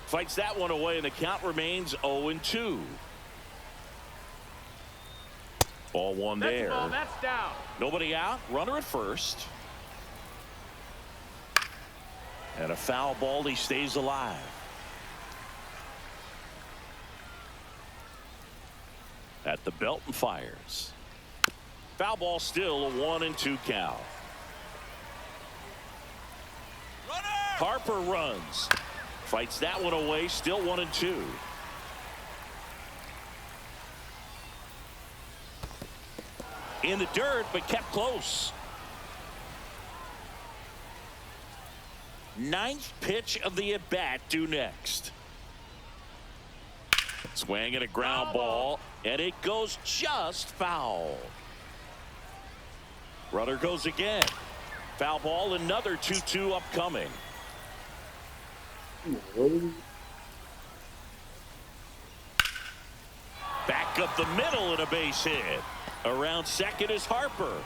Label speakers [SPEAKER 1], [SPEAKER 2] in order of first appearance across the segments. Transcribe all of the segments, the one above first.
[SPEAKER 1] Fights that one away, and the count remains 0-2. Ball one
[SPEAKER 2] That's
[SPEAKER 1] there.
[SPEAKER 2] ball, that's down.
[SPEAKER 1] Nobody out. Runner at first. And a foul ball. He stays alive. At the belt and fires. Foul ball, still a 1-2 count. Runner! Harper runs. Fights that one away. Still 1-2. In the dirt, but kept close. Ninth pitch of the at-bat due next. Swing and a ground ball, and it goes just foul. Runner goes again. Foul ball, another 2-2 upcoming. Back up the middle and a base hit. Around second is Harper.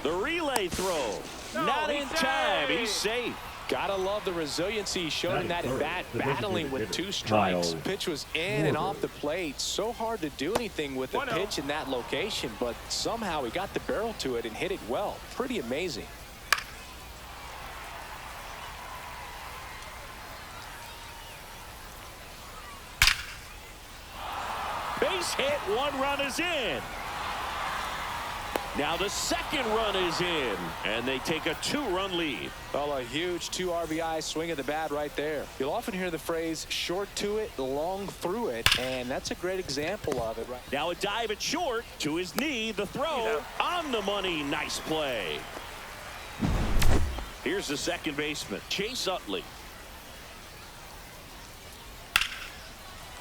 [SPEAKER 1] The relay throw. Not in time. He's safe.
[SPEAKER 3] Gotta love the resiliency he showed in that at bat, battling with 2 strikes. Pitch was in and off the plate. So hard to do anything with a pitch in that location, but somehow he got the barrel to it and hit it well. Pretty amazing.
[SPEAKER 1] Base hit, 1 run is in. Now the second run is in, and they take a 2-run lead.
[SPEAKER 3] Well, a huge 2 RBI swing of the bat right there. You'll often hear the phrase short to it, long through it, and that's a great example of it.
[SPEAKER 1] Now a dive at short, to his knee, the throw on the money. Nice play. Here's the second baseman, Chase Utley.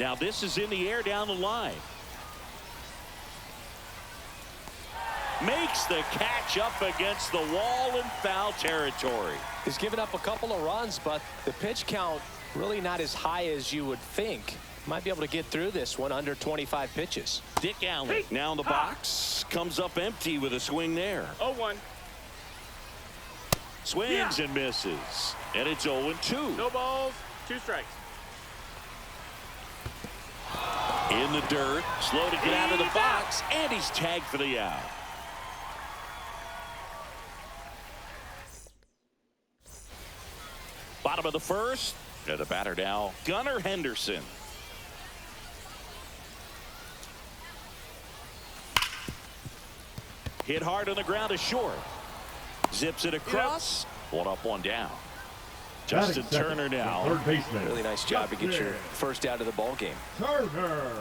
[SPEAKER 1] Now this is in the air down the line. Makes the catch up against the wall in foul territory.
[SPEAKER 3] He's given up a couple of runs, but the pitch count really not as high as you would think. Might be able to get through this one under 25 pitches.
[SPEAKER 1] Dick Allen now in the box. Comes up empty with a swing there.
[SPEAKER 2] 0-1.
[SPEAKER 1] Swings and misses. And it's 0-2.
[SPEAKER 2] No balls, 2 strikes.
[SPEAKER 1] In the dirt. Slow to get out of the box. And he's tagged for the out. Bottom of the first. And the batter now, Gunnar Henderson. Hit hard on the ground is short. Zips it across. 1 up, 1 down. Justin Turner now.
[SPEAKER 4] Third baseman.
[SPEAKER 3] Really nice job to get your first out of the ball game.
[SPEAKER 4] Turner.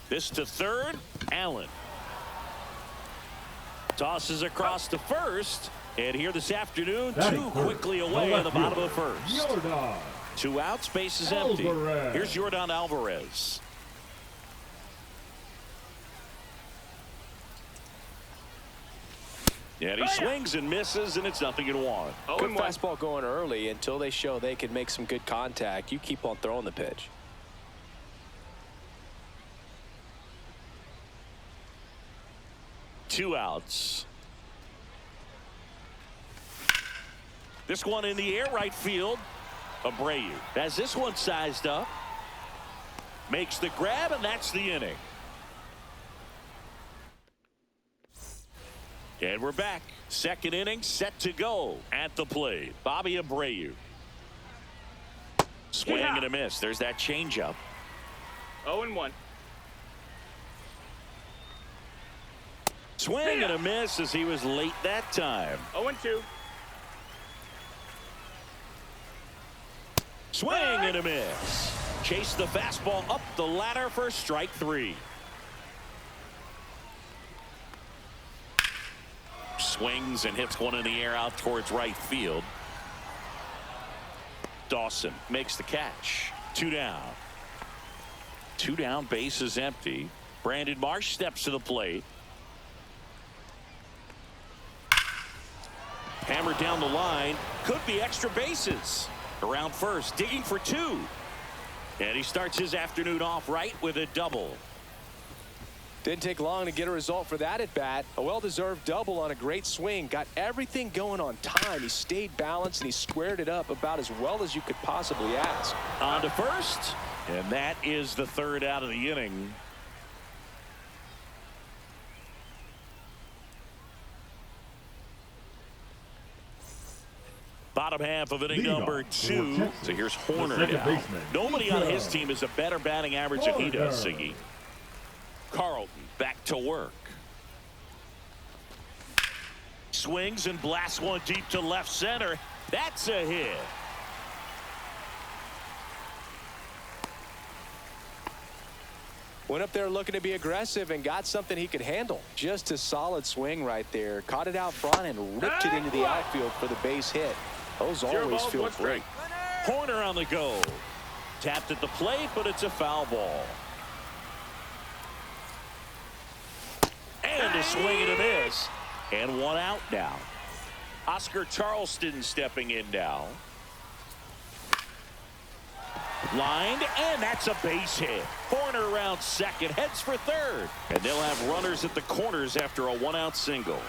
[SPEAKER 1] This to third. Allen. Tosses across to first. And here this afternoon, 2 quickly away on the bottom of the first. 2 outs, base is empty. Here's Jordan Alvarez. And he swings and misses, and it's 0-1.
[SPEAKER 3] Good fastball going early until they show they can make some good contact. You keep on throwing the pitch.
[SPEAKER 1] Two outs. This one in the air, right field. Abreu has this one sized up. Makes the grab, and that's the inning. And we're back. Second inning set to go at the plate. Bobby Abreu. Swing and a miss. There's that changeup.
[SPEAKER 2] 0-1.
[SPEAKER 1] Swing and a miss as he was late that time.
[SPEAKER 2] 0-2.
[SPEAKER 1] Swing and a miss. Chase the fastball up the ladder for strike 3. Swings and hits one in the air out towards right field. Dawson makes the catch. 2 down. 2 down, base is empty. Brandon Marsh steps to the plate. Hammered down the line. Could be extra bases. Around first, digging for 2. And he starts his afternoon off right with a double.
[SPEAKER 3] Didn't take long to get a result for that at bat. A well-deserved double on a great swing. Got everything going on time. He stayed balanced and he squared it up about as well as you could possibly ask.
[SPEAKER 1] On to first, and that is the third out of the inning. Bottom half of inning number 2. So here's Horner now. Nobody on his team has a better batting average than he does, Siggy. Carlton back to work. Swings and blasts one deep to left center. That's a hit.
[SPEAKER 3] Went up there looking to be aggressive and got something he could handle. Just a solid swing right there. Caught it out front and ripped it into the outfield for the base hit. Those always feel great.
[SPEAKER 1] Horner on the go. Tapped at the plate, but it's a foul ball. And a swing and a miss. And one out now. Oscar Charleston stepping in now. Lined, and that's a base hit. Horner around second, heads for third. And they'll have runners at the corners after a one-out single.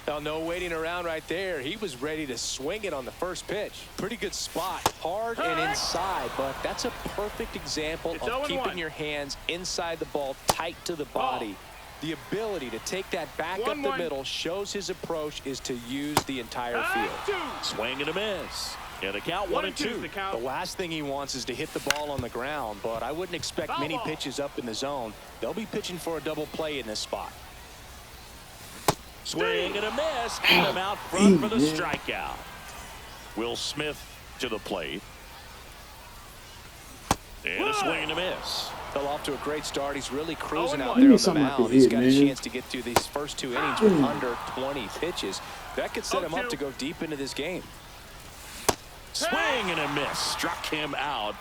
[SPEAKER 3] Well, no waiting around right there. He was ready to swing it on the first pitch. Pretty good spot. Hard and inside, but that's a perfect example of keeping your hands inside the ball, tight to the body. The ability to take that back up the middle shows his approach is to use the entire field.
[SPEAKER 1] Swing and a miss. And the count 1-2.
[SPEAKER 3] The last thing he wants is to hit the ball on the ground, but I wouldn't expect many pitches up in the zone. They'll be pitching for a double play in this spot.
[SPEAKER 1] Swing and a miss. And him out front for the strikeout. Will Smith to the plate. And a swing and a miss.
[SPEAKER 3] Fell off to a great start. He's really cruising out there on the mound. He's got a chance to get through these first 2 innings with under 20 pitches. That could set him up to go deep into this game.
[SPEAKER 1] Swing and a miss. Struck him out.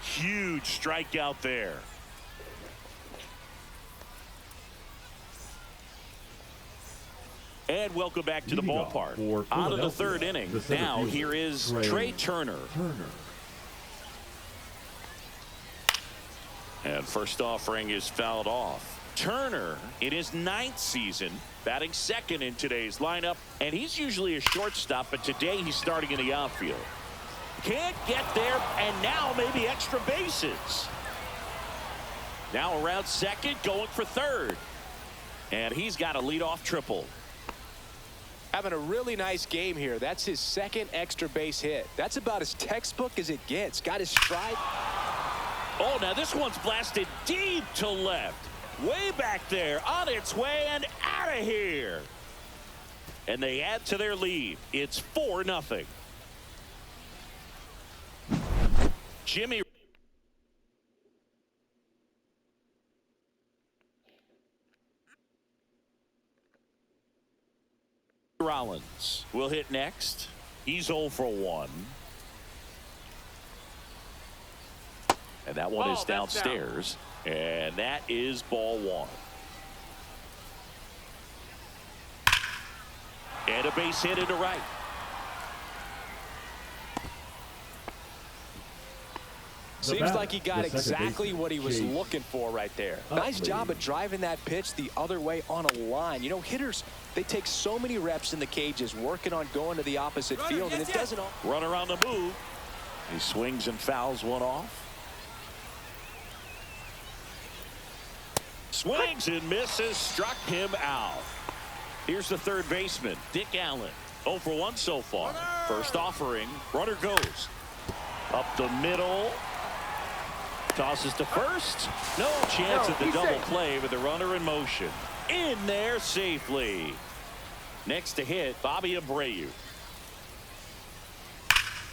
[SPEAKER 1] Huge strikeout there. And welcome back to the ballpark. Out of the third inning. Now here is Trey Turner. And first offering is fouled off. Turner in his 9th season, batting second in today's lineup, and he's usually a shortstop, but today he's starting in the outfield. Can't get there, and now maybe extra bases. Now around second, going for third. And he's got a leadoff triple.
[SPEAKER 3] Having a really nice game here. That's his 2nd extra base hit. That's about as textbook as it gets. Got his stride.
[SPEAKER 1] Oh, now this one's blasted deep to left. Way back there, on its way and out of here. And they add to their lead. It's 4-0. Jimmy Rollins will hit next. He's 0 for 1. And that one is downstairs. And that is ball 1. And a base hit into right.
[SPEAKER 3] Seems like he got exactly what he was looking for right there. Nice job of driving that pitch the other way on a line. You know, hitters, they take so many reps in the cages working on going to the opposite field, and it doesn't all.
[SPEAKER 1] Runner on the move. He swings and fouls one off. Swings and misses, struck him out. Here's the third baseman, Dick Allen. 0 for 1 so far. First offering, runner goes. Up the middle. Tosses to first. No chance at the double play with the runner in motion. In there safely. Next to hit, Bobby Abreu.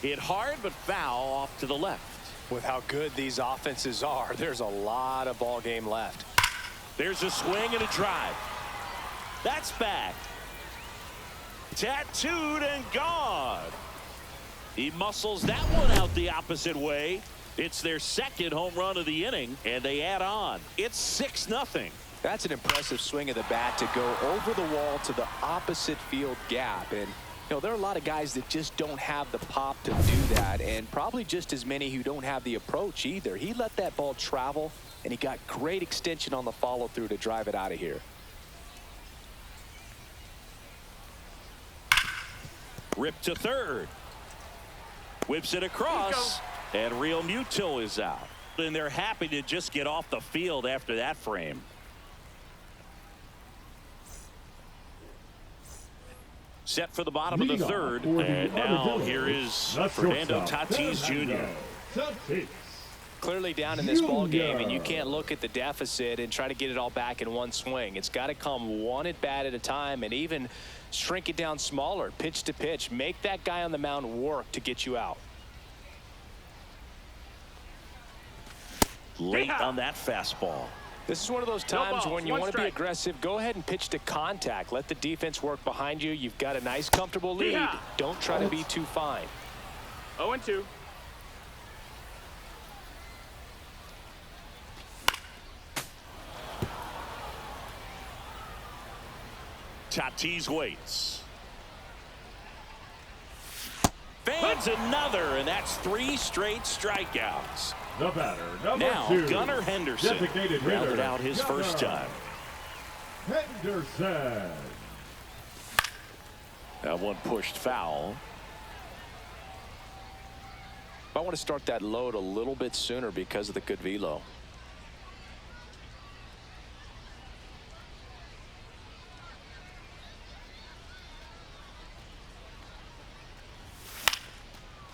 [SPEAKER 1] Hit hard but foul off to the left.
[SPEAKER 3] With how good these offenses are, there's a lot of ball game left.
[SPEAKER 1] There's a swing and a drive. That's back. Tattooed and gone. He muscles that one out the opposite way. It's their 2nd home run of the inning, and they add on. It's 6-0.
[SPEAKER 3] That's an impressive swing of the bat to go over the wall to the opposite field gap. And, you know, there are a lot of guys that just don't have the pop to do that, and probably just as many who don't have the approach either. He let that ball travel and he got great extension on the follow-through to drive it out of here.
[SPEAKER 1] Rip to third. Whips it across, and Real Muto is out. And they're happy to just get off the field after that frame. Set for the bottom of the third, and now here is Fernando Tatis Jr.
[SPEAKER 3] Clearly down in this ball game, and you can't look at the deficit and try to get it all back in one swing. It's got to come one at bat at a time, and even shrink it down smaller, pitch to pitch. Make that guy on the mound work to get you out.
[SPEAKER 1] Late on that fastball.
[SPEAKER 3] This is one of those times when you want to be aggressive. Go ahead and pitch to contact. Let the defense work behind you. You've got a nice, comfortable lead. Don't try to be too fine.
[SPEAKER 2] 0-2.
[SPEAKER 1] Tatis waits. Fans another, and that's 3 straight strikeouts.
[SPEAKER 4] The batter,
[SPEAKER 1] now,
[SPEAKER 4] two,
[SPEAKER 1] Gunnar Henderson rounded out his first time.
[SPEAKER 4] Henderson.
[SPEAKER 1] That one pushed foul.
[SPEAKER 3] I want to start that load a little bit sooner because of the good velo.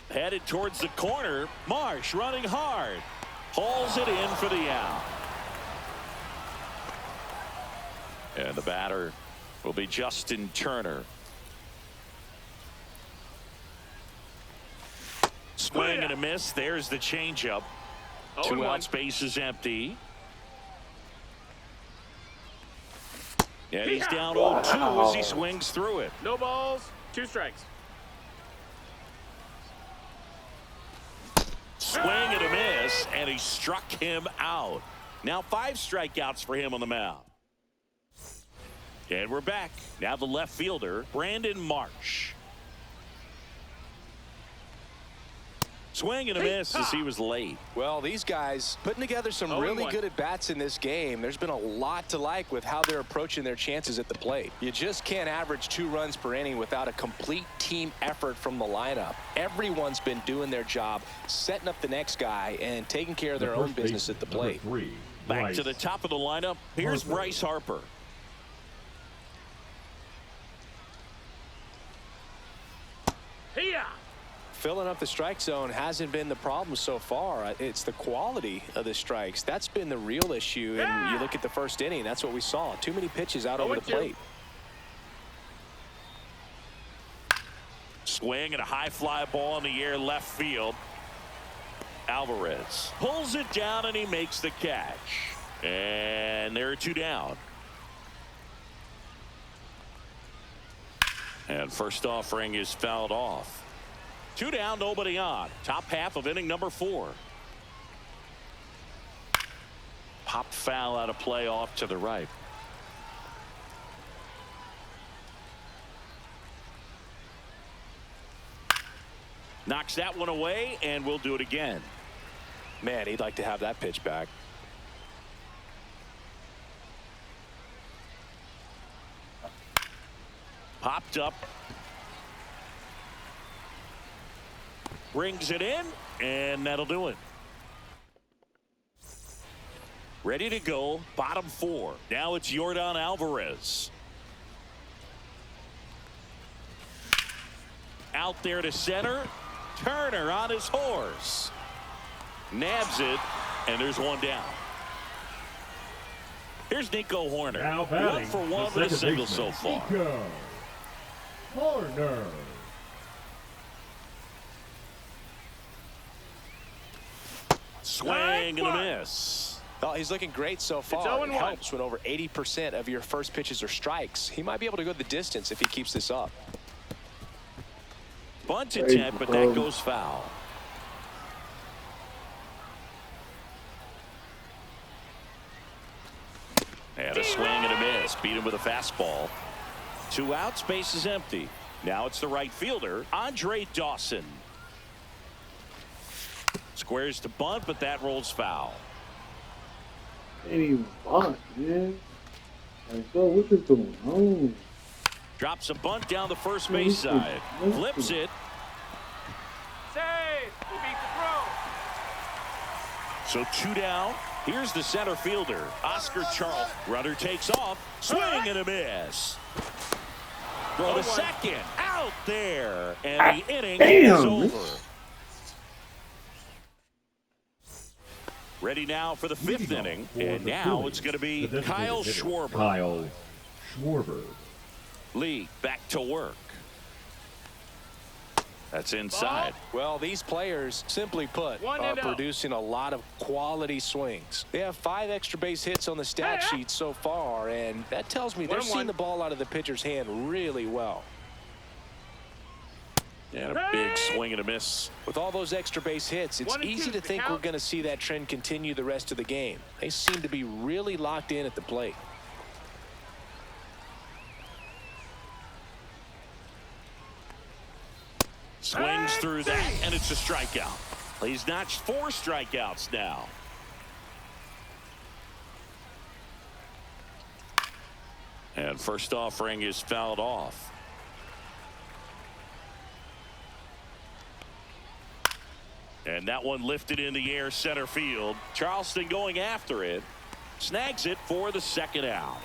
[SPEAKER 1] Headed towards the corner. Marsh running hard. Hauls it in for the out. And the batter will be Justin Turner. Swing and a miss. There's the changeup. 2 outs, base is empty. And he's down 0-2 as he swings through it.
[SPEAKER 2] No balls, 2 strikes.
[SPEAKER 1] Swing and a miss, and he struck him out. Now 5 strikeouts for him on the mound. And we're back. Now the left fielder, Brandon Marsh. Swing and a miss as he was late.
[SPEAKER 3] Well, these guys putting together some really good at-bats in this game. There's been a lot to like with how they're approaching their chances at the plate. You just can't average 2 runs per inning without a complete team effort from the lineup. Everyone's been doing their job, setting up the next guy, and taking care of their own business at the plate.
[SPEAKER 1] Back to the top of the lineup. Here's Bryce Harper.
[SPEAKER 3] Filling up the strike zone hasn't been the problem so far. It's the quality of the strikes. That's been the real issue. And you look at the first inning, that's what we saw. Too many pitches out over the plate.
[SPEAKER 1] Swing and a high fly ball in the air left field. Alvarez pulls it down and he makes the catch. And there are 2 down. And first offering is fouled off. 2 down, nobody on. Top half of inning number 4. Popped foul out of play off to the right. Knocks that one away, and we'll do it again.
[SPEAKER 3] Man, he'd like to have that pitch back.
[SPEAKER 1] Popped up. Brings it in, and that'll do it. Ready to go, bottom 4. Now it's Yordan Alvarez. Out there to center. Turner on his horse. Nabs it, and there's 1 down. Here's Nico Hoerner.
[SPEAKER 4] Now batting,
[SPEAKER 1] 1 for 1 with a single so far.
[SPEAKER 4] Nico Hoerner.
[SPEAKER 1] Swing and a miss.
[SPEAKER 3] Oh, he's looking great so far. It helps when over 80% of your first pitches are strikes. He might be able to go the distance if he keeps this up.
[SPEAKER 1] Bunt attempt, but that goes foul. And a swing and a miss. Beat him with a fastball. 2 outs, base is empty. Now it's the right fielder, Andre Dawson. Squares to bunt, but that rolls foul.
[SPEAKER 4] Ain't even box, man. Like, bro, what is going on?
[SPEAKER 1] Drops a bunt down the first base side. Flips it.
[SPEAKER 2] Save. We beat the throw.
[SPEAKER 1] So 2 down. Here's the center fielder, Oscar Charles. Runner takes off. Swing and a miss. Throw to second. Out there. And the inning is over. Ready now for the 5th inning. And now it's going to be Kyle Schwarber. Lee back to work. That's inside.
[SPEAKER 3] Well, these players, simply put, are producing a lot of quality swings. They have 5 extra base hits on the stat sheet so far, and that tells me they're seeing the ball out of the pitcher's hand really well.
[SPEAKER 1] And a big swing and a miss.
[SPEAKER 3] With all those extra base hits, it's easy to think we're going to see that trend continue the rest of the game. They seem to be really locked in at the plate.
[SPEAKER 1] Swings through that, and it's a strikeout. He's notched 4 strikeouts now. And first offering is fouled off. And that one lifted in the air center field. Charleston going after it. Snags it for the second out.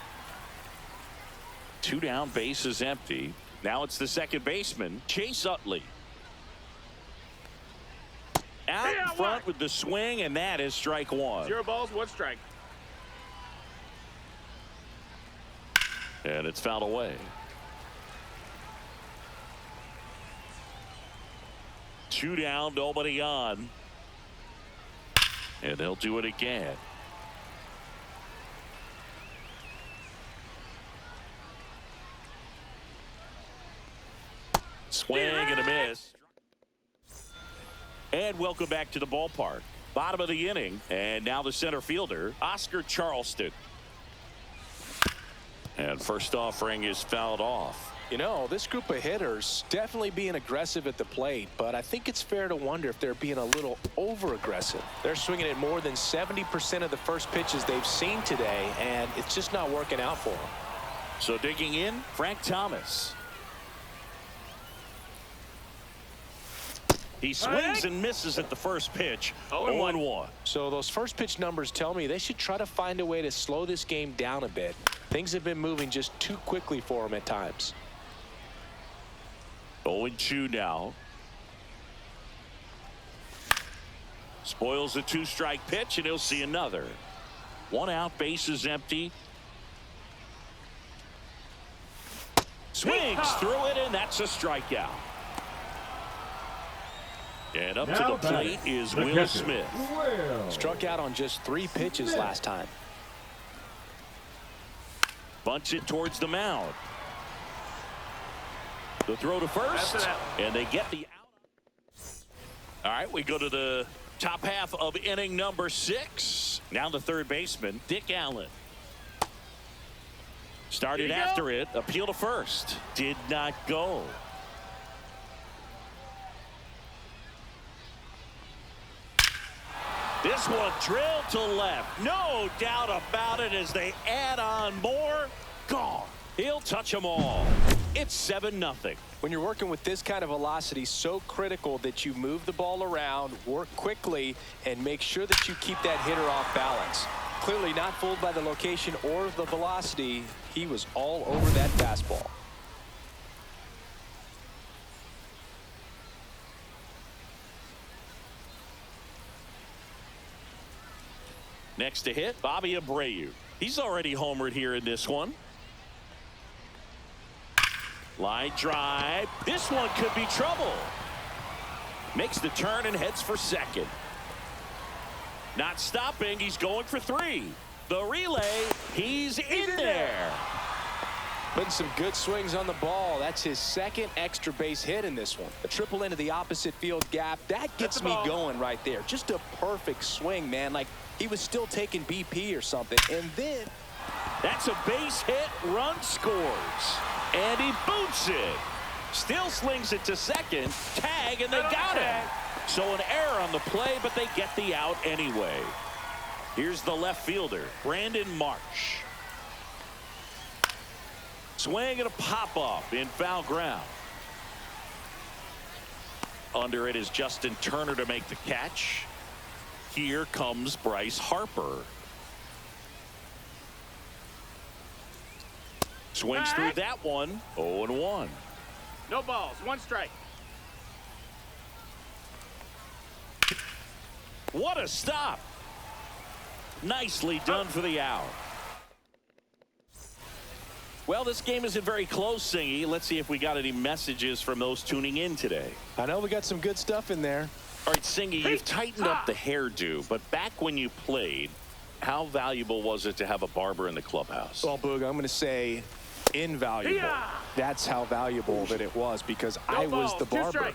[SPEAKER 1] 2 down, base is empty. Now it's the second baseman, Chase Utley. Out in front with the swing, and that is strike 1.
[SPEAKER 2] 0 balls, 1 strike.
[SPEAKER 1] And it's fouled away. 2 down, nobody on. And they'll do it again. Swing and a miss. And welcome back to the ballpark. Bottom of the inning, and now the center fielder, Oscar Charleston. And first offering is fouled off.
[SPEAKER 3] You know, this group of hitters definitely being aggressive at the plate, but I think it's fair to wonder if they're being a little over-aggressive. They're swinging at more than 70% of the first pitches they've seen today, and it's just not working out for them.
[SPEAKER 1] So digging in, Frank Thomas. He swings and misses at the first pitch. 0-1.
[SPEAKER 3] So those first pitch numbers tell me they should try to find a way to slow this game down a bit. Things have been moving just too quickly for him at times.
[SPEAKER 1] 0-2 now. Spoils a 2-strike pitch, and he'll see another. 1 out, base is empty. Swings through it, and that's a strikeout. And up to the plate is Will Smith.
[SPEAKER 3] Struck out on just 3 pitches last time.
[SPEAKER 1] Bunts it towards the mound. The throw to first, and they get the out. All right, we go to the top half of inning number 6. Now the third baseman, Dick Allen. Started after it, appeal to first. Did not go. This one drilled to left. No doubt about it as they add on more. Gone. He'll touch them all. It's 7-0.
[SPEAKER 3] When you're working with this kind of velocity, so critical that you move the ball around, work quickly, and make sure that you keep that hitter off balance. Clearly not fooled by the location or the velocity. He was all over that fastball.
[SPEAKER 1] Next to hit, Bobby Abreu. He's already homered here in this one. Line drive. This one could be trouble. Makes the turn and heads for second. Not stopping. He's going for 3. The relay. He's in there.
[SPEAKER 3] Putting some good swings on the ball. That's his 2nd extra base hit in this one. A triple into the opposite field gap. That gets me going right there. Just a perfect swing, man. Like he was still taking BP or something. And then
[SPEAKER 1] that's a base hit. Run scores. And he boots it. Still slings it to second. Tag, and they got him. So an error on the play, but they get the out anyway. Here's the left fielder, Brandon Marsh. Swing and a pop-up in foul ground. Under it is Justin Turner to make the catch. Here comes Bryce Harper. Swings through that one. 0-1.
[SPEAKER 2] No balls. 1 strike.
[SPEAKER 1] What a stop. Nicely done for the out. Well, this game isn't very close, Singy. Let's see if we got any messages from those tuning in today.
[SPEAKER 3] I know we got some good stuff in there.
[SPEAKER 1] All right, Singy, you've tightened up the hairdo, but back when you played, how valuable was it to have a barber in the clubhouse?
[SPEAKER 3] Well, Boog, I'm going to say invaluable. That's how valuable that it was, because I was the barber.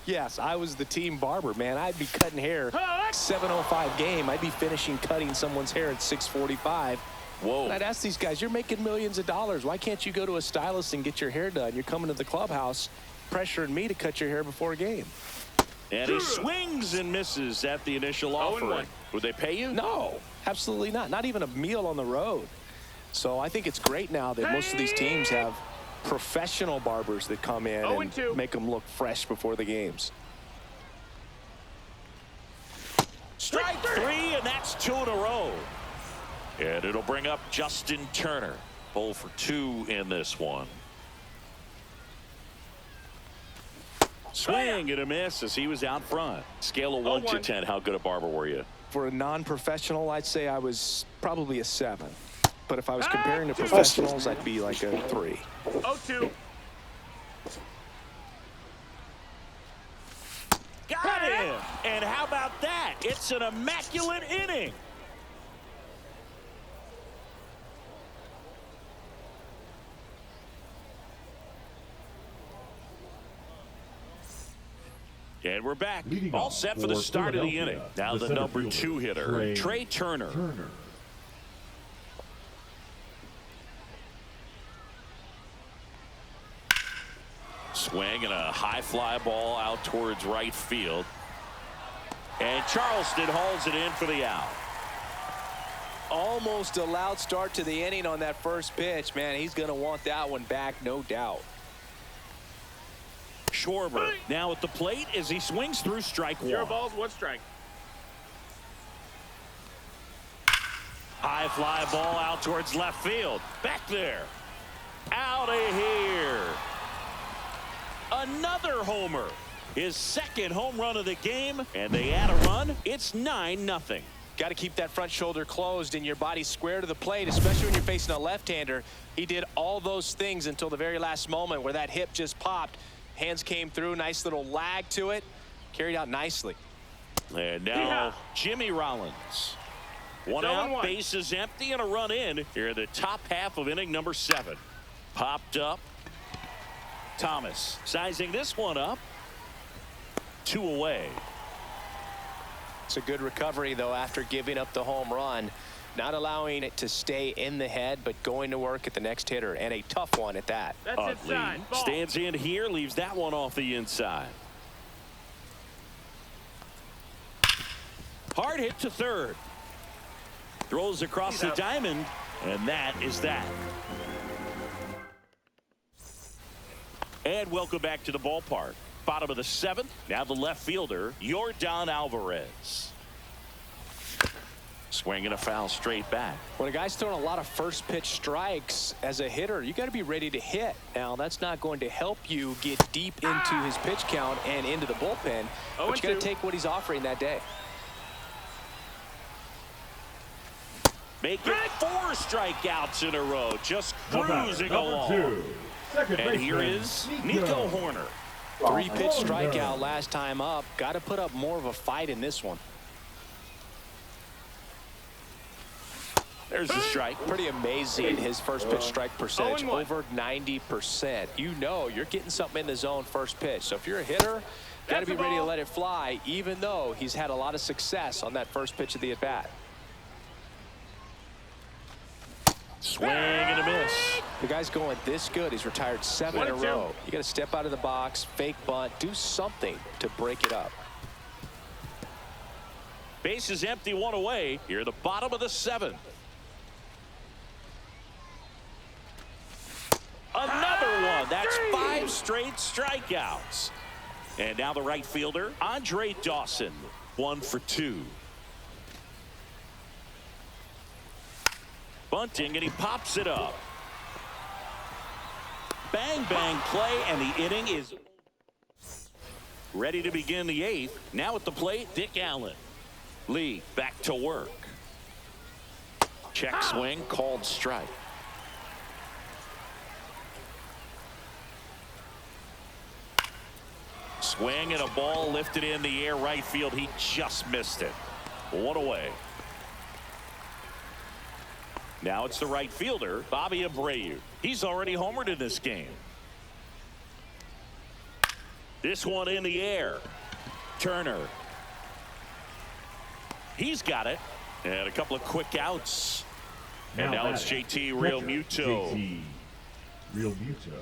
[SPEAKER 3] Yes, I was the team barber, man. I'd be cutting hair 7:05 game. I'd be finishing cutting someone's hair at 6:45.
[SPEAKER 1] Whoa.
[SPEAKER 3] And I'd ask these guys, you're making millions of dollars. Why can't you go to a stylist and get your hair done? You're coming to the clubhouse pressuring me to cut your hair before a game.
[SPEAKER 1] And he swings and misses at the initial offering. Would they pay you?
[SPEAKER 3] No, absolutely not. Not even a meal on the road. So I think it's great now that most of these teams have professional barbers that come in and make them look fresh before the games.
[SPEAKER 1] Strike 3, and that's 2 in a row. And it'll bring up Justin Turner. 0 for 2 in this one. Swing and a miss as he was out front. Scale of 1 to 10, how good a barber were you?
[SPEAKER 3] For a non-professional, I'd say I was probably a 7. But if I was comparing to professionals, I'd be like a 3.
[SPEAKER 2] 0-2.
[SPEAKER 1] Got him! And how about that? It's an immaculate inning. And we're back. All set for the start of the inning. Now the number 2 hitter, Trey Turner. Swing and a high fly ball out towards right field. And Charleston hauls it in for the out.
[SPEAKER 3] Almost a loud start to the inning on that first pitch. Man, he's going to want that one back, no doubt.
[SPEAKER 1] Schwarber now at the plate as he swings through strike 1.
[SPEAKER 2] 0 balls, 1 strike.
[SPEAKER 1] High fly ball out towards left field. Back there. Out of here. Another homer. His second home run of the game, and they add a run. It's 9-0.
[SPEAKER 3] Got to keep that front shoulder closed and your body square to the plate, especially when you're facing a left-hander. He did all those things until the very last moment where that hip just popped. Hands came through, nice little lag to it, carried out nicely.
[SPEAKER 1] And now Jimmy Rollins. One out, bases empty, and a run in here in the top half of inning number 7. Popped up. Thomas sizing this one up. 2 away.
[SPEAKER 3] It's a good recovery, though, after giving up the home run. Not allowing it to stay in the head, but going to work at the next hitter, and a tough one at that.
[SPEAKER 2] That's inside.
[SPEAKER 1] Stands in here, leaves that one off the inside. Hard hit to third. Throws across the diamond, and that is that. And welcome back to the ballpark. Bottom of the 7th. Now the left fielder, Yordan Alvarez. Swinging a foul straight back.
[SPEAKER 3] When a guy's throwing a lot of first pitch strikes as a hitter, you got to be ready to hit. Now, that's not going to help you get deep into his pitch count and into the bullpen, but you got to take what he's offering that day.
[SPEAKER 1] Make it 4 strikeouts in a row, just cruising along. And here is Nico Horner.
[SPEAKER 3] 3-pitch strikeout last time up. Got to put up more of a fight in this one.
[SPEAKER 1] There's the strike.
[SPEAKER 3] Pretty amazing, his first pitch strike percentage, over 90%. You know you're getting something in the zone first pitch. So if you're a hitter, got to be ready to let it fly, even though he's had a lot of success on that first pitch of the at-bat.
[SPEAKER 1] Swing and a miss.
[SPEAKER 3] The guy's going this good. He's retired 7 in a row. You got to step out of the box, fake bunt, do something to break it up.
[SPEAKER 1] Base is empty, one away. Here at the bottom of the 7th. Another one. That's 5 straight strikeouts. And now the right fielder, Andre Dawson, 1 for 2. Bunting, and he pops it up. Bang, bang play, and the inning is ready to begin the 8th. Now at the plate, Dick Allen. Lee back to work. Check swing, called strike. Swing and a ball lifted in the air right field. He just missed it. 1 away. Now it's the right fielder, Bobby Abreu. He's already homered in this game. This one in the air. Turner. He's got it. And a couple of quick outs. And now it's JT Realmuto.
[SPEAKER 5] JT Realmuto.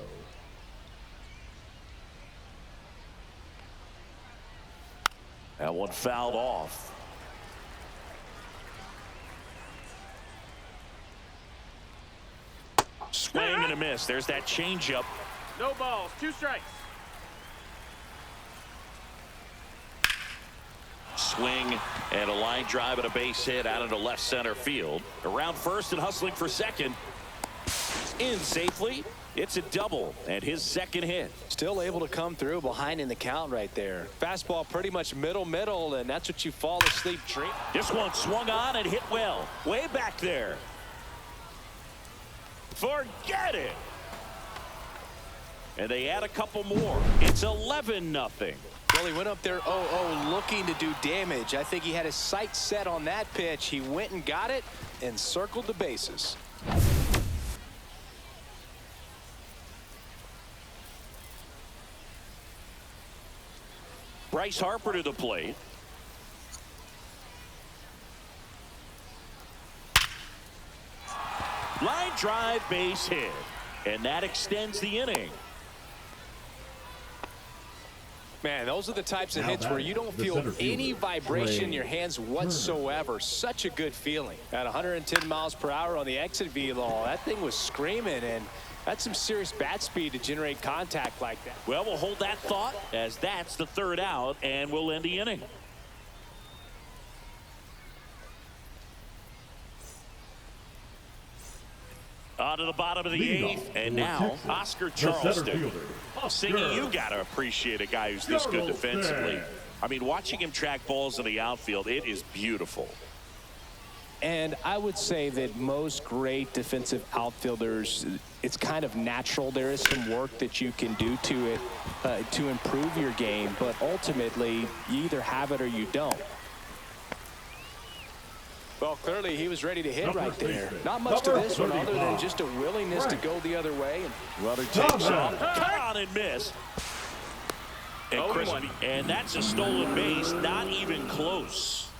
[SPEAKER 1] That one fouled off. Swing and a miss. There's that changeup.
[SPEAKER 2] No balls. 2 strikes.
[SPEAKER 1] Swing and a line drive and a base hit out into left center field. Around first and hustling for second. In safely. It's a double and his 2nd hit.
[SPEAKER 3] Still able to come through behind in the count right there. Fastball pretty much middle, and that's what you fall asleep dream.
[SPEAKER 1] This one swung on and hit well. Way back there. Forget it. And they add a couple more. It's 11-0.
[SPEAKER 3] Well, he went up there 0-0 looking to do damage. I think he had his sights set on that pitch. He went and got it and circled the bases.
[SPEAKER 1] Bryce Harper to the plate. Line drive, base hit. And that extends the inning.
[SPEAKER 3] Man, those are the types of hits where you don't feel any vibration in your hands whatsoever. Such a good feeling. At 110 miles per hour on the exit velo, that thing was screaming, and that's some serious bat speed to generate contact like that.
[SPEAKER 1] Well, we'll hold that thought as that's the 3rd out, and we'll end the inning. On to the bottom of the 8th, and now Oscar Charleston. Singy, you got to appreciate a guy who's this good defensively. I mean, watching him track balls in the outfield, it is beautiful.
[SPEAKER 3] And I would say that most great defensive outfielders, it's kind of natural. There is some work that you can do to it to improve your game, but ultimately you either have it or you don't. Well, clearly he was ready to hit right there. Not much to this one other than just a willingness to go the other way.
[SPEAKER 1] Runner takes off. Come on and miss. And that's a stolen base. Not even close.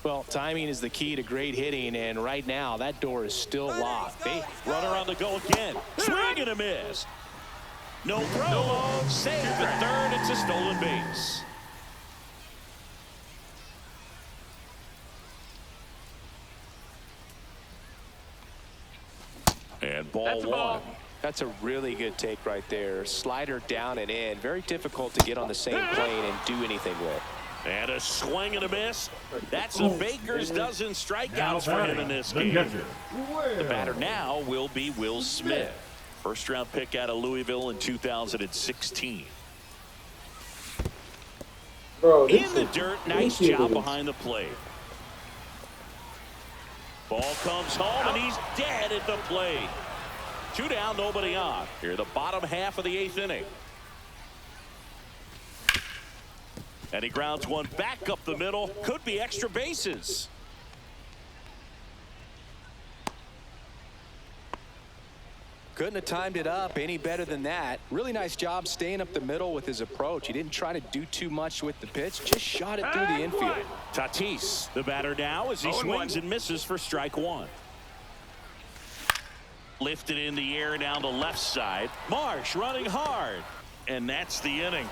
[SPEAKER 3] Well, timing is the key to great hitting, and right now that door is still locked.
[SPEAKER 1] Runner on the go again. Swing and a miss. No throw. Save the 3rd. It's a stolen base. And ball 1.
[SPEAKER 3] That's a really good take right there. Slider down and in. Very difficult to get on the same plane and do anything with.
[SPEAKER 1] And a swing and a miss. That's a Baker's dozen strikeouts for him in this game. The batter now will be Will Smith. 1st-round pick out of Louisville in 2016. In the dirt, nice job behind the plate. Ball comes home, and he's dead at the plate. 2 down, nobody on. Here, the bottom half of the 8th inning. And he grounds one back up the middle. Could be extra bases.
[SPEAKER 3] Couldn't have timed it up any better than that. Really nice job staying up the middle with his approach. He didn't try to do too much with the pitch. Just shot it through the infield.
[SPEAKER 1] Tatis, the batter now, as he swings and misses for strike 1. Lifted in the air down the left side. Marsh running hard. And that's the inning.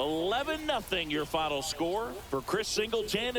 [SPEAKER 1] 11-0 your final score for Chris Singleton.